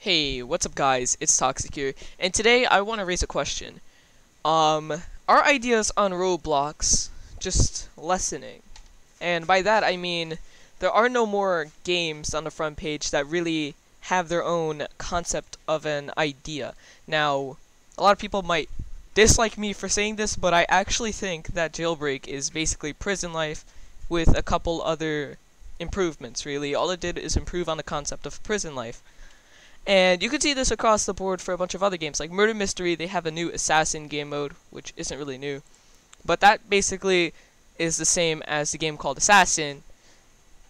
Hey, what's up guys? It's Toxic here, and today I want to raise a question. Are ideas on Roblox just lessening? And by that I mean, there are no more games on the front page that really have their own concept of an idea. Now, a lot of people might dislike me for saying this, but I actually think that Jailbreak is basically prison life with a couple other improvements, really. All it did is improve on the concept of prison life. And you can see this across the board for a bunch of other games. Like Murder Mystery, they have a new Assassin game mode, which isn't really new. But that basically is the same as the game called Assassin,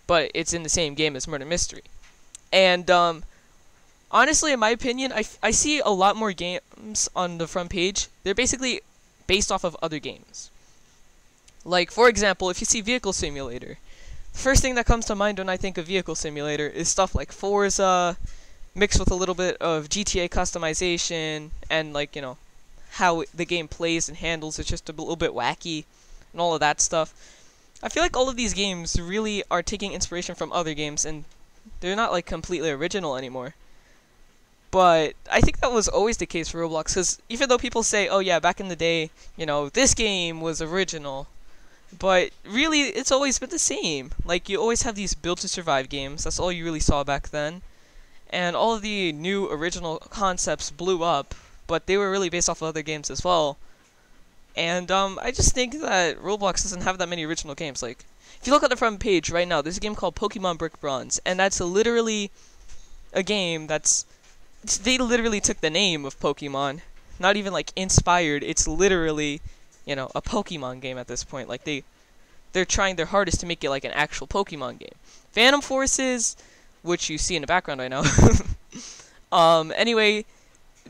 but it's in the same game as Murder Mystery. And honestly, in my opinion, I see a lot more games on the front page. They're basically based off of other games. Like, for example, if you see Vehicle Simulator, the first thing that comes to mind when I think of Vehicle Simulator is stuff like Forza, mixed with a little bit of GTA customization, and like, you know, how the game plays and handles is just a little bit wacky, and all of that stuff. I feel like all of these games really are taking inspiration from other games, and they're not like completely original anymore. But I think that was always the case for Roblox, because even though people say, oh yeah, back in the day, you know, this game was original, but really, it's always been the same. Like, you always have these build to survive games, that's all you really saw back then. And all of the new original concepts blew up, but they were really based off of other games as well. And I just think that Roblox doesn't have that many original games. Like, if you look at the front page right now, there's a game called Pokemon Brick Bronze, and that's literally a game that's... They literally took the name of Pokemon, not even like inspired. It's literally, you know, a Pokemon game at this point. Like, they're trying their hardest to make it like an actual Pokemon game. Phantom Forces, which you see in the background right now. Anyway,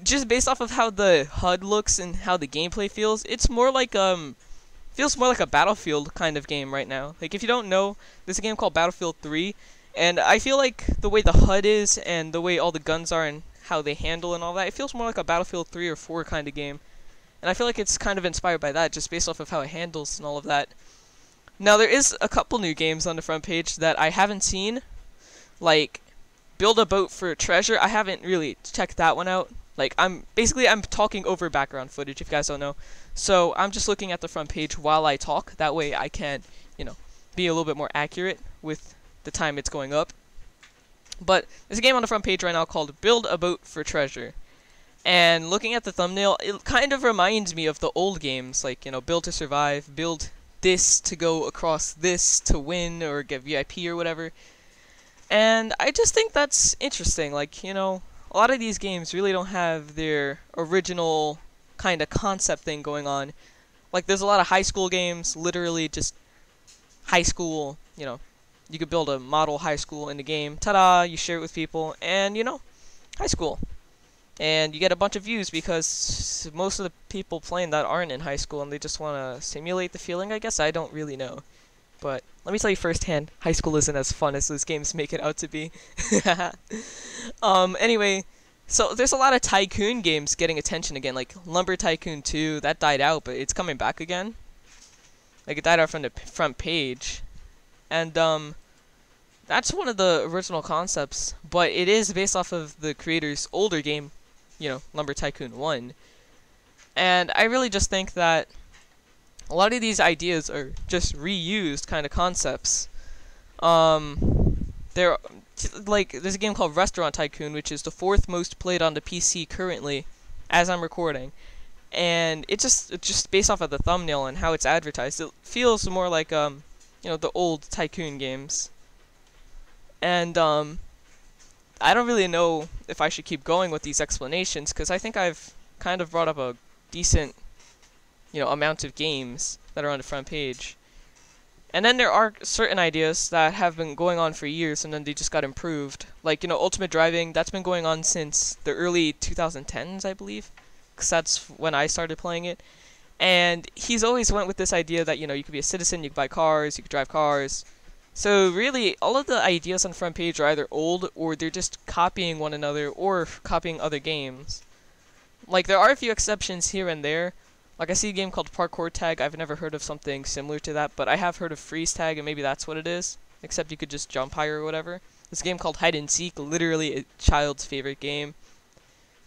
just based off of how the HUD looks and how the gameplay feels, it's more like feels more like a Battlefield kind of game right now. Like, if you don't know, there's a game called Battlefield 3, and I feel like the way the HUD is and the way all the guns are and how they handle and all that, it feels more like a Battlefield 3 or 4 kind of game. And I feel like it's kind of inspired by that, just based off of how it handles and all of that. Now, there is a couple new games on the front page that I haven't seen. Like, Build a Boat for Treasure. I haven't really checked that one out. Like, I'm talking over background footage, if you guys don't know. So, I'm just looking at the front page while I talk. That way I can, you know, be a little bit more accurate with the time it's going up. But there's a game on the front page right now called Build a Boat for Treasure. And looking at the thumbnail, it kind of reminds me of the old games. Like, you know, Build to Survive, build this to go across this to win or get VIP or whatever. And I just think that's interesting. Like, you know, a lot of these games really don't have their original kind of concept thing going on. Like, there's a lot of high school games, literally just high school, you know, you could build a model high school in the game. Ta-da, you share it with people, and, you know, high school. And you get a bunch of views because most of the people playing that aren't in high school and they just want to simulate the feeling, I guess. I don't really know. But let me tell you firsthand, high school isn't as fun as those games make it out to be. Anyway, so there's a lot of tycoon games getting attention again, like Lumber Tycoon 2, that died out, but it's coming back again. Like, it died out from the front page. And, that's one of the original concepts, but it is based off of the creator's older game, you know, Lumber Tycoon 1. And I really just think that a lot of these ideas are just reused kind of concepts. There's a game called Restaurant Tycoon, which is the 4th most played on the PC currently, as I'm recording. And it's just based off of the thumbnail and how it's advertised. It feels more like, you know, the old Tycoon games. And, I don't really know if I should keep going with these explanations, because I think I've kind of brought up a decent, you know, amount of games that are on the front page. And then there are certain ideas that have been going on for years and then they just got improved. Like, you know, Ultimate Driving, that's been going on since the early 2010s, I believe. Because that's when I started playing it. And he's always went with this idea that, you know, you could be a citizen, you could buy cars, you could drive cars. So really, all of the ideas on the front page are either old or they're just copying one another or copying other games. Like, there are a few exceptions here and there. Like, I see a game called Parkour Tag. I've never heard of something similar to that, but I have heard of Freeze Tag, and maybe that's what it is. Except you could just jump higher or whatever. This game called Hide and Seek, literally a child's favorite game.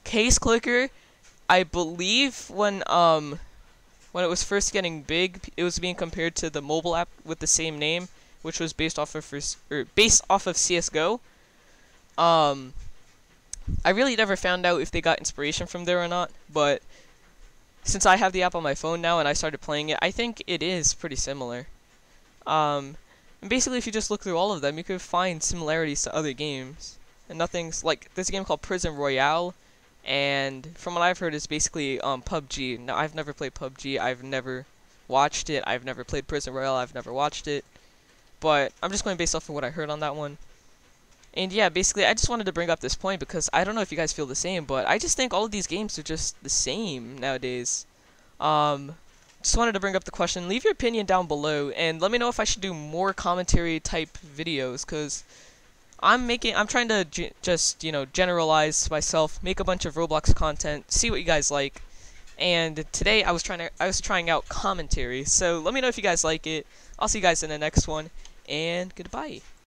Case Clicker, I believe when it was first getting big, it was being compared to the mobile app with the same name, which was based off of CS:GO. I really never found out if they got inspiration from there or not, but since I have the app on my phone now and I started playing it, I think it is pretty similar. And basically, if you just look through all of them, you could find similarities to other games. And nothing's like, there's a game called Prison Royale, and from what I've heard, it's basically PUBG. Now, I've never played PUBG, I've never watched it, I've never played Prison Royale, I've never watched it. But I'm just going based off of what I heard on that one. And yeah, basically, I just wanted to bring up this point because I don't know if you guys feel the same, but I just think all of these games are just the same nowadays. Just wanted to bring up the question. Leave your opinion down below, and let me know if I should do more commentary type videos, because I'm trying to just, you know, generalize myself, make a bunch of Roblox content, see what you guys like. And today I was trying out commentary. So let me know if you guys like it. I'll see you guys in the next one, and goodbye.